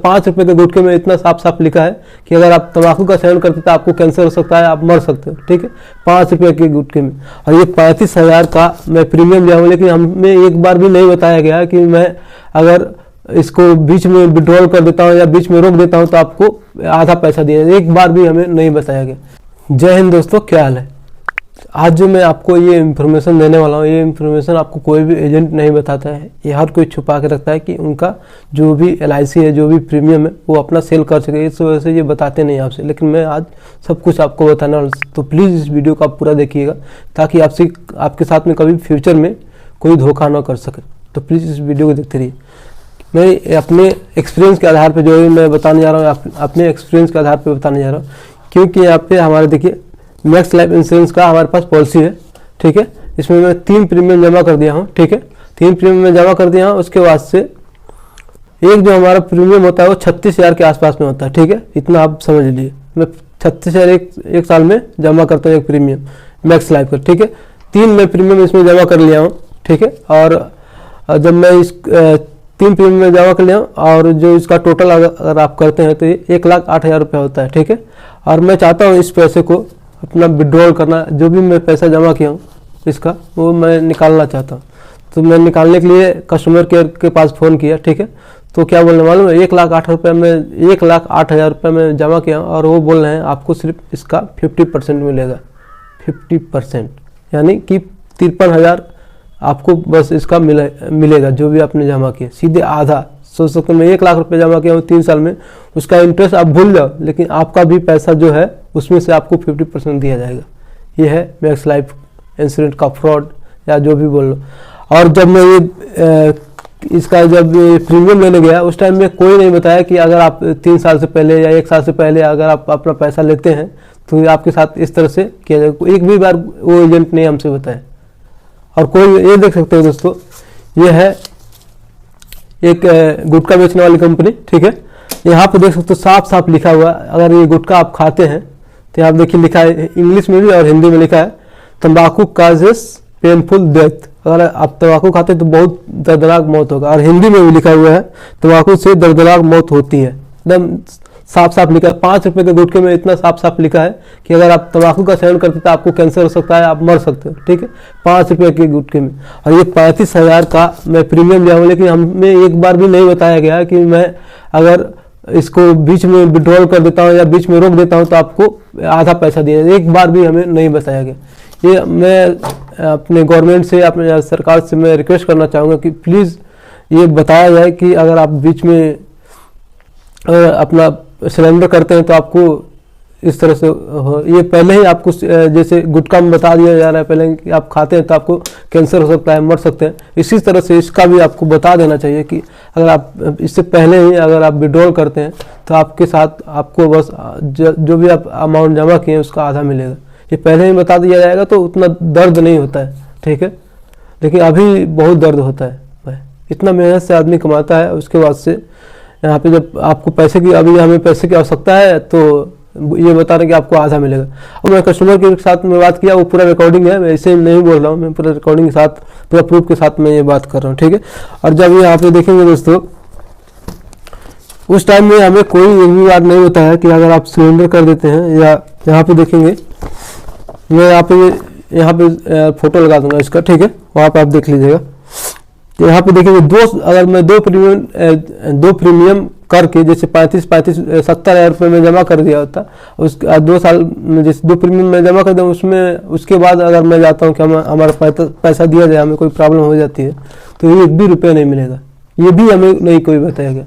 ₹5 के गुटखे में इतना साफ साफ लिखा है कि अगर आप तंबाकू का सेवन करते तो आपको कैंसर हो सकता है, आप मर सकते हो। ठीक है, ₹5 के गुटखे में। और ये 35,000 का मैं प्रीमियम लिया हूँ, लेकिन हमें एक बार भी नहीं बताया गया कि मैं अगर इसको बीच में विड्रॉल कर देता हूँ या बीच में रोक देता हूँ तो आपको आधा पैसा दिया, एक बार भी हमें नहीं बताया गया। जय हिंद दोस्तों, क्या हाल है। आज जो मैं आपको ये इन्फॉर्मेशन देने वाला हूँ, ये इन्फॉर्मेशन आपको कोई भी एजेंट नहीं बताता है, ये हर कोई छुपा के रखता है कि उनका जो भी LIC है, जो भी प्रीमियम है वो अपना सेल कर सके, इस वजह से ये बताते नहीं आपसे। लेकिन मैं आज सब कुछ आपको बताने वाला हूँ, तो प्लीज़ इस वीडियो को आप पूरा देखिएगा ताकि आपके साथ में कभी फ्यूचर में कोई धोखा ना कर सके। तो प्लीज़ इस वीडियो को देखते रहिए। मैं अपने एक्सपीरियंस के आधार पर जो भी मैं बताने जा रहा हूँ, अपने एक्सपीरियंस के आधार पर बताने जा रहा हूँ, क्योंकि यहाँ पे हमारे देखिए मैक्स लाइफ इंश्योरेंस का हमारे पास पॉलिसी है। ठीक है, इसमें मैं 3 प्रीमियम जमा कर दिया हूँ। ठीक है, 3 प्रीमियम में जमा कर दिया हूँ। उसके बाद से एक जो हमारा प्रीमियम होता है वो 36,000 के आसपास में होता है। ठीक है, इतना आप समझ लीजिए, मैं 36,000 एक साल में जमा करता हूँ एक प्रीमियम मैक्स लाइफ का। ठीक है, 3 मैं प्रीमियम इसमें जमा कर लिया हूँ। ठीक है, और जब मैं इस 3 प्रीमियम में जमा कर लिया हूँ और जो इसका टोटल अगर आप करते हैं तो ये 1,08,000 रुपये होता है। ठीक है, और मैं चाहता हूँ इस पैसे को अपना विड्रॉल करना, जो भी मैं पैसा जमा किया हूँ इसका वो मैं निकालना चाहता हूँ। तो मैं निकालने के लिए कस्टमर केयर के पास फ़ोन किया। ठीक है, तो क्या बोलने मालूम है, 1,08,000 में 1,08,000 रुपये में जमा किया और वो बोल रहे हैं आपको सिर्फ इसका 50% मिलेगा। 50% यानी कि 53,000 आपको बस इसका मिलेगा जो भी आपने जमा किया, सीधे आधा। सोच सकते मैं 1 लाख रुपए जमा किया हूँ 3 साल में, उसका इंटरेस्ट आप भूल जाओ, लेकिन आपका भी पैसा जो है उसमें से आपको 50% दिया जाएगा। ये है मैक्स लाइफ इंश्योरेंस का फ्रॉड या जो भी बोल लो। और जब मैं ये इसका जब प्रीमियम लेने गया उस टाइम में कोई नहीं बताया कि अगर आप 3 साल से पहले या 1 साल से पहले अगर आप अपना पैसा लेते हैं तो आपके साथ इस तरह से किया जाएगा। एक भी बार वो एजेंट ने हमसे बताया। और कोई ये देख सकते हो दोस्तों, ये है एक गुटखा बेचने वाली कंपनी। ठीक है, यहाँ पे देख सकते हो साफ साफ लिखा हुआ, अगर ये गुटखा आप खाते हैं तो यहाँ देखिए लिखा है इंग्लिश में भी और हिंदी में लिखा है, तंबाकू काजेस पेनफुल डेथ। अगर आप तंबाकू खाते हैं तो बहुत दर्दनाक मौत होगा। और हिंदी में भी लिखा हुआ है तंबाकू से दर्दनाक मौत होती है। एकदम साफ साफ लिखा है। ₹5 के गुटखे में इतना साफ साफ लिखा है कि अगर आप तंबाकू का सेवन करते तो आपको कैंसर हो सकता है, आप मर सकते हो। ठीक है, ₹5 के गुटखे में। और ये 35,000 का मैं प्रीमियम लिया हूँ, लेकिन हमें एक बार भी नहीं बताया गया कि मैं अगर इसको बीच में विड्रॉल कर देता हूँ या बीच में रोक देता हूँ तो आपको आधा पैसा दिया, एक बार भी हमें नहीं बताया गया। ये मैं अपने गवर्नमेंट से, अपने सरकार से मैं रिक्वेस्ट करना चाहूँगा कि प्लीज़ ये बताया जाए कि अगर आप बीच में अपना सिलेंडर करते हैं तो आपको इस तरह से ये पहले ही आपको जैसे गुटखा में बता दिया जा रहा है पहले कि आप खाते हैं तो आपको कैंसर हो सकता है, मर सकते हैं। इसी तरह से इसका भी आपको बता देना चाहिए कि अगर आप इससे पहले ही अगर आप विड्रॉल करते हैं तो आपके साथ आपको बस जो भी आप अमाउंट जमा किए हैं उसका आधा मिलेगा। ये पहले ही बता दिया जाएगा तो उतना दर्द नहीं होता है। ठीक है, लेकिन अभी बहुत दर्द होता है भाई, इतना मेहनत से आदमी कमाता है, उसके बाद से यहाँ पे जब आपको पैसे की, अभी हमें पैसे की आवश्यकता है तो ये बता रहे हैं कि आपको आधा मिलेगा। और मैं कस्टमर के साथ में बात किया, वो पूरा रिकॉर्डिंग है, मैं ऐसे नहीं बोल रहा हूँ, मैं पूरा रिकॉर्डिंग के साथ पूरा प्रूफ के साथ मैं ये बात कर रहा हूँ। ठीक है, और जब यहाँ पे देखेंगे दोस्तों उस टाइम में हमें कोई एक भी बात नहीं बताया कि अगर आप सिलेंडर कर देते हैं, या यहाँ पे देखेंगे मैं यहाँ पे फोटो लगा दूंगा इसका। ठीक है, वहाँ पे आप देख लीजिएगा। तो यहाँ पे देखेंगे अगर मैं दो प्रीमियम करके जैसे 70,000 रुपये में जमा कर दिया होता, उसके 2 साल में जैसे 2 प्रीमियम में जमा कर दिया, उसमें उसके बाद अगर मैं जाता हूँ कि हमारा पैसा दिया जाए, हमें कोई प्रॉब्लम हो जाती है तो ये 1 भी रुपया नहीं मिलेगा। ये भी हमें नहीं कोई बताएगा।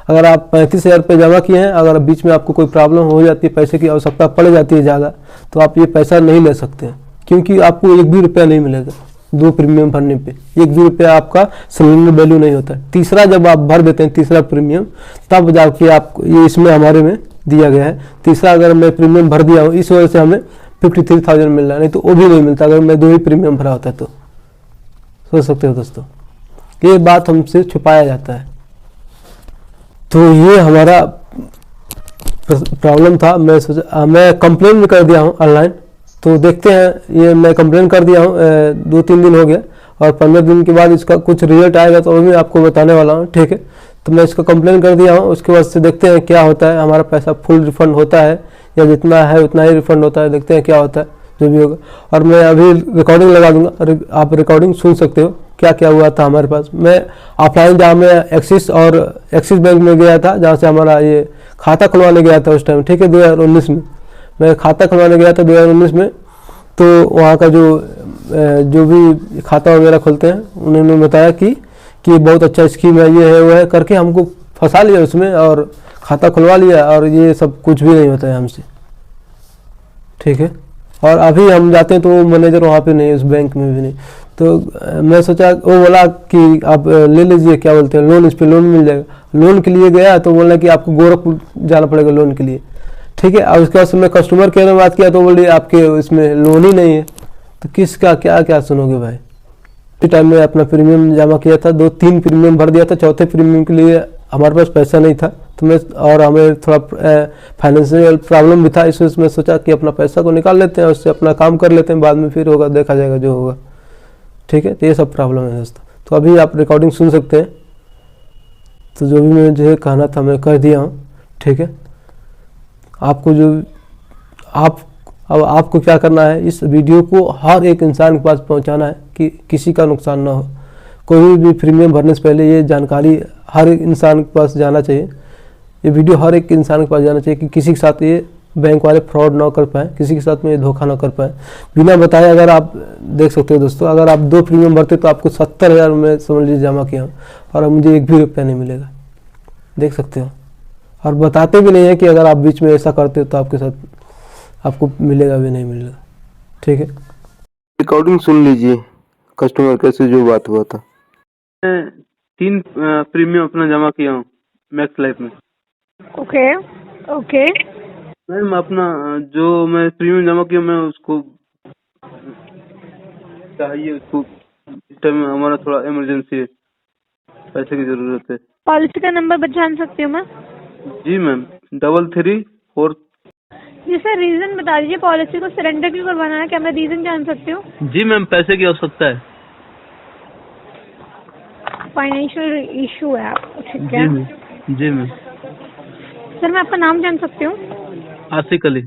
अगर आप 35,000 रुपये जमा किए हैं, अगर बीच में आपको कोई प्रॉब्लम हो जाती है, पैसे की आवश्यकता पड़ जाती है ज़्यादा, तो आप ये पैसा नहीं ले सकते हैं, क्योंकि आपको 1 भी रुपया नहीं मिलेगा। 2 प्रीमियम भरने पे 1 भी रुपया आपका सिलेंडर वैल्यू नहीं होता। तीसरा जब आप भर देते हैं, तीसरा प्रीमियम, तब जाके आप ये इसमें हमारे में दिया गया है। तीसरा अगर मैं प्रीमियम भर दिया हूँ, इस वजह से हमें 53,000 मिल रहा है, नहीं तो वो भी नहीं मिलता अगर मैं 2 ही प्रीमियम भरा होता है तो। सोच सकते हो दोस्तों, ये बात हमसे छुपाया जाता है। तो ये हमारा प्रॉब्लम था। मैं कंप्लेन भी कर दिया हूँ ऑनलाइन, तो देखते हैं। ये मैं कंप्लेन कर दिया हूँ, 2-3 दिन हो गया, और 15 दिन के बाद इसका कुछ रिजल्ट आएगा तो वो भी आपको बताने वाला हूँ। ठीक है, तो मैं इसको कंप्लेन कर दिया हूँ। उसके बाद से देखते हैं क्या होता है, हमारा पैसा फुल रिफंड होता है या जितना है उतना ही रिफंड होता है, देखते हैं क्या होता है जो भी होगा। और मैं अभी रिकॉर्डिंग लगा दूंगा, आप रिकॉर्डिंग सुन सकते हो क्या क्या हुआ था हमारे पास। मैं ऑफलाइन जहाँ मैं एक्सिस बैंक में गया था, जहाँ से हमारा ये खाता खुलवाने गया था उस टाइम, ठीक है, 2019 में मैं खाता खुलवाने गया था 2019 में। तो वहाँ का जो भी खाता वगैरह खोलते हैं उन्होंने बताया कि बहुत अच्छा स्कीम है, ये है वो है करके हमको फंसा लिया उसमें और खाता खुलवा लिया, और ये सब कुछ भी नहीं होता है हमसे, ठीक है। और अभी हम जाते हैं तो वो मैनेजर वहाँ पे नहीं है, उस बैंक में भी नहीं। तो मैं सोचा, वो बोला कि आप ले लीजिए, क्या बोलते हैं, लोन, इस पर लोन मिल जाएगा। लोन के लिए गया तो बोला कि आपको गोरखपुर जाना पड़ेगा लोन के लिए, ठीक है। और उसके बाद मैं कस्टमर केयर में बात किया तो बोलिए आपके इसमें लोन ही नहीं है। तो किसका क्या क्या सुनोगे भाई। इस टाइम में अपना प्रीमियम जमा किया था, 2-3 प्रीमियम भर दिया था, चौथे प्रीमियम के लिए हमारे पास पैसा नहीं था। तो मैं, और हमें थोड़ा फाइनेंशियल प्रॉब्लम भी था, इसलिए मैं सोचा कि अपना पैसा को निकाल लेते हैं, उससे अपना काम कर लेते हैं, बाद में फिर होगा, देखा जाएगा जो होगा, ठीक है। तो ये सब प्रॉब्लम है दोस्तों। तो अभी आप रिकॉर्डिंग सुन सकते हैं। तो जो भी मुझे कहना था मैं कह दिया हूँ, ठीक है। आपको अब आपको क्या करना है, इस वीडियो को हर एक इंसान के पास पहुंचाना है कि किसी का नुकसान ना हो। कोई भी प्रीमियम भरने से पहले ये जानकारी हर एक इंसान के पास जाना चाहिए। ये वीडियो हर एक इंसान के पास जाना चाहिए कि किसी के साथ ये बैंक वाले फ्रॉड ना कर पाए, किसी के साथ में ये धोखा ना कर पाए बिना बताए। अगर आप देख सकते हो दोस्तों, अगर आप 2 प्रीमियम भरते तो आपको 70,000 में समझ लीजिए जमा किया, और अब मुझे 1 भी रुपया नहीं मिलेगा, देख सकते हो। और बताते भी नहीं है कि अगर आप बीच में ऐसा करते हो तो आपके साथ आपको मिलेगा भी नहीं मिलेगा, ठीक है। रिकॉर्डिंग सुन लीजिए कस्टमर केयर से जो बात हुआ था। मैं 3 प्रीमियम अपना जमा किया हूँ मैक्स लाइफ में। ओके मैम अपना जो मैं प्रीमियम जमा किया, मैं उसको चाहिए, उसको इस टाइम में हमारा थोड़ा इमरजेंसी है, पैसे की जरूरत है। पॉलिसी का नंबर जान सकती हूँ मैं? जी मैम, 334। जी सर, रीजन बता दीजिए, पॉलिसी को सरेंडर क्यों करवाना है, क्या मैं रीजन जान सकती हूँ? जी मैम, पैसे की आवश्यकता है। फाइनेंशियल इशू है आपको, ठीक है। जी मैम। सर मैं आपका नाम जान सकती हूँ? आशिक अली।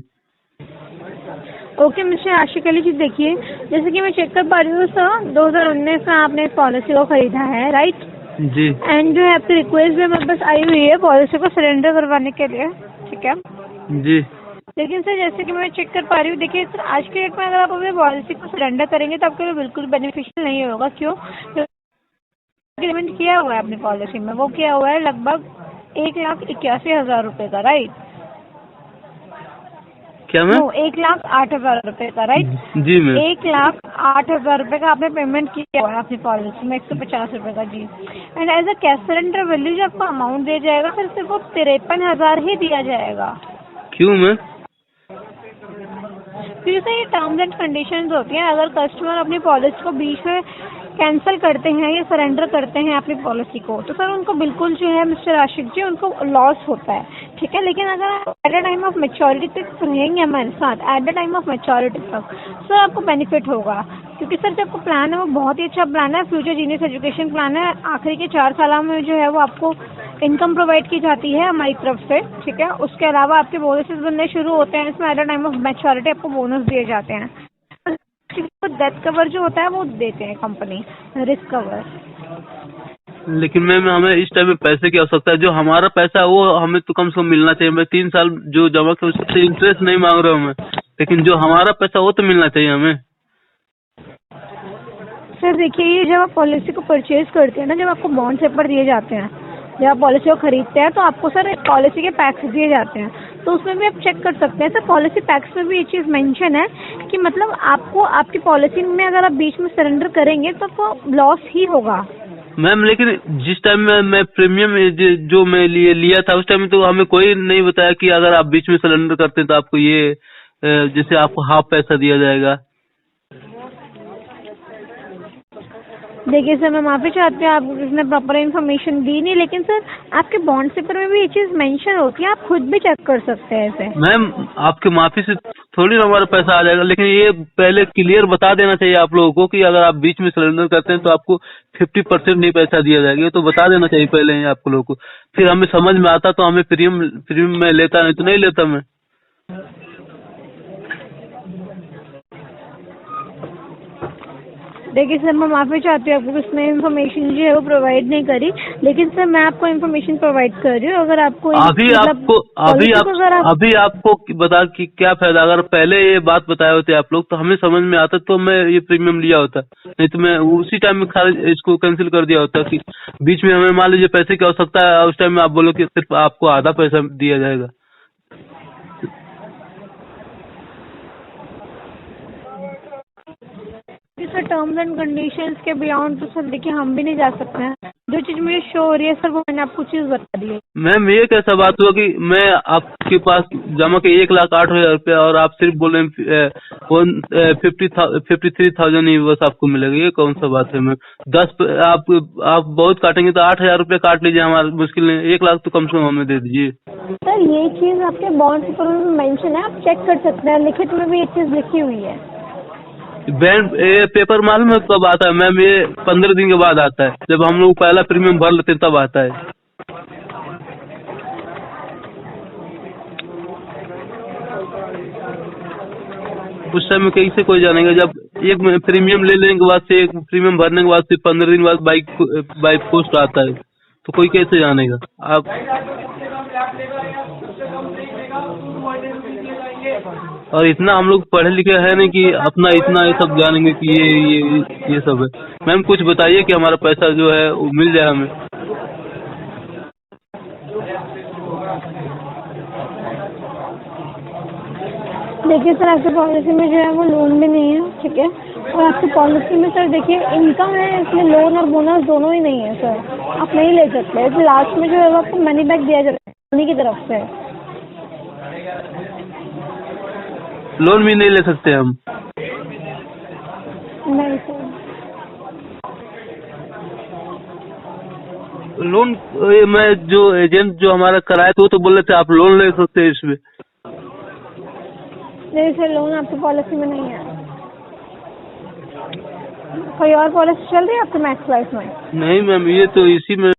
ओके मिस्टर आशिक अली जी, देखिए जैसे कि मैं चेक कर पा रही हूँ सर, 2019 में आपने इस पॉलिसी को खरीदा है, राइट? जी। एंड जो है आपकी रिक्वेस्ट भी मेरे पास आई हुई है पॉलिसी को सरेंडर करवाने के लिए, ठीक है। जी। लेकिन सर जैसे कि मैं चेक कर पा रही हूँ, देखिए सर आज के डेट में अगर आप अपनी पॉलिसी को सरेंडर करेंगे तो आपके लिए बिल्कुल बेनिफिशियल नहीं होगा। क्यों? एग्रीमेंट किया हुआ है अपनी पॉलिसी में, वो किया हुआ है लगभग 1,81,000 रुपए का, राइट? क्या मैम? 1,08,000 रुपए का, राइट? जी मैम। 1,08,000 रुपए का आपने पेमेंट किया हुआ है अपनी पॉलिसी में, 150 रुपए का, ji. And as a cash surrender value जो आपको अमाउंट दिया जाएगा सर, सिर्फ वो 53,000 ही दिया जाएगा। क्यों मैम? फिर से ये टर्म्स एंड कंडीशंस होती हैं। अगर कस्टमर अपनी पॉलिसी को बीच में कैंसिल करते हैं या सरेंडर करते हैं अपनी पॉलिसी को, तो सर उनको बिल्कुल जो है मिस्टर आशिक जी, उनको लॉस होता है, ठीक है। लेकिन अगर आप at the time of maturity तक रहेंगे हमारे साथ, at the time of maturity तक, सर आपको बेनिफिट होगा। क्योंकि सर जो आपको प्लान है वो बहुत ही अच्छा प्लान है, फ्यूचर जीनियस एजुकेशन प्लान है। आखिरी के 4 साल में जो है वो आपको इनकम प्रोवाइड की जाती है हमारी तरफ से, ठीक है। उसके अलावा आपके बोनसेस बनने शुरू होते हैं इसमें, at the time of maturity आपको बोनस दिए जाते हैं। डेथ कवर जो होता है वो देते हैं कंपनी, रिस्क कवर। लेकिन मैम हमें इस टाइम में पैसे की आवश्यकता है। जो हमारा पैसा है वो हमें तो कम से कम मिलना चाहिए। मैं 3 साल जो जमा किया उससे इंटरेस्ट नहीं मांग रहा हूँ मैं, लेकिन जो हमारा पैसा वो तो मिलना चाहिए हमें। सर देखिए, ये जब आप पॉलिसी को परचेज करते हैं ना, जब आपको बॉन्ड पेपर दिए जाते हैं, जब आप पॉलिसी को खरीदते हैं तो आपको सर पॉलिसी के पैक्स दिए जाते हैं, तो उसमें भी आप चेक कर सकते हैं। सर पॉलिसी पैक्स में भी ये चीज़ मेंशन है कि मतलब आपको आपकी पॉलिसी में अगर आप बीच में सरेंडर करेंगे तो वो लॉस ही होगा। मैम लेकिन जिस टाइम में मैं प्रीमियम जो मैं लिया था उस टाइम में तो हमें कोई नहीं बताया कि अगर आप बीच में सरेंडर करते हैं तो आपको ये जैसे आपको हाफ पैसा दिया जाएगा। देखिए सर, मैं माफ़ी चाहती हूँ, आपको इसने प्रॉपर इन्फॉर्मेशन दी नहीं, लेकिन सर आपके बॉन्ड पेपर में भी ये चीज़ मेंशन होती है, आप खुद भी चेक कर सकते हैं इसे। मैम आपके माफी से थोड़ी ना हमारा पैसा आ जाएगा। लेकिन ये पहले क्लियर बता देना चाहिए आप लोगों को कि अगर आप बीच में सरेंडर करते हैं तो आपको 50% नहीं पैसा दिया जाएगा। ये तो बता देना चाहिए पहले ही आप लोगों को, फिर हमें समझ में आता तो हमें प्रीमियम में लेता, नहीं तो नहीं लेता मैं। देखिए सर, मैं माफ़ी चाहती हूँ, आपको इसमें इन्फॉर्मेशन जो है वो प्रोवाइड नहीं करी, लेकिन सर मैं आपको इन्फॉर्मेशन प्रोवाइड कर रही हूँ। अगर आपको अभी आपको बता कि क्या फायदा, अगर पहले ये बात बताए होते आप लोग तो हमें समझ में आता तो मैं ये प्रीमियम लिया होता, नहीं तो मैं उसी टाइम में खाली इसको कैंसिल कर दिया होता। कि बीच में हमें मान लीजिए पैसे की आवश्यकता है, उस टाइम में आप बोलो कि सिर्फ आपको आधा पैसा दिया जाएगा। सर टर्म्स एंड कंडीशंस के बियॉन्ड तो सर देखिए हम भी नहीं जा सकते हैं। जो चीज़ मुझे शो हो रही है सर वो मैंने आपको चीज़ बता दी है। मैम ये कैसा बात हुआ कि मैं आपके पास जमा के 1,08,000 रुपया और आप सिर्फ बोल रहे हैं 53,000 ही बस आपको मिलेगा, ये कौन सा बात है। मैम 10 आप बहुत काटेंगे तो 8,000 रुपया काट लीजिए, हमारा मुश्किल नहीं, 1 लाख तो कम से कम हमें दे दीजिए। सर ये चीज़ आपके बॉन्ड पेपर में मेंशन है, आप चेक कर सकते हैं, लिखित में भी ये चीज़ लिखी हुई है। बैंक ये पेपर मालूम है कब आता है मैम? ये 15 दिन के बाद आता है, जब हम लोग पहला प्रीमियम भर लेते हैं तब आता है। उस टाइम में कैसे कोई जानेगा? जब एक प्रीमियम ले लेने के बाद से, एक प्रीमियम भरने के बाद से 15 दिन बाद बाइक पोस्ट आता है, तो कोई कैसे जानेगा? आप और इतना हम लोग पढ़े लिखे हैं नहीं कि अपना इतना ये सब जानेंगे कि ये सब है। मैम कुछ बताइए कि हमारा पैसा जो है वो मिल जाए हमें। देखिए सर, आपकी पॉलिसी में जो है वो लोन भी नहीं है, ठीक है, और आपकी पॉलिसी में सर देखिए इनकम है, इसमें लोन और बोनस दोनों ही नहीं है सर, आप नहीं ले सकते। इस लास्ट में जो है वो आपको मनी बैक दिया जाता है कंपनी की तरफ से। लोन भी नहीं ले सकते हम? नहीं सर। लोन मैं जो एजेंट जो हमारा कराया था वो तो बोल रहे थे आप लोन ले सकते हैं इसमें। नहीं सर, लोन आपकी पॉलिसी में नहीं है। कोई और पॉलिसी चल रही है आपके मैक्स लाइफ में? नहीं मैम, ये तो इसी में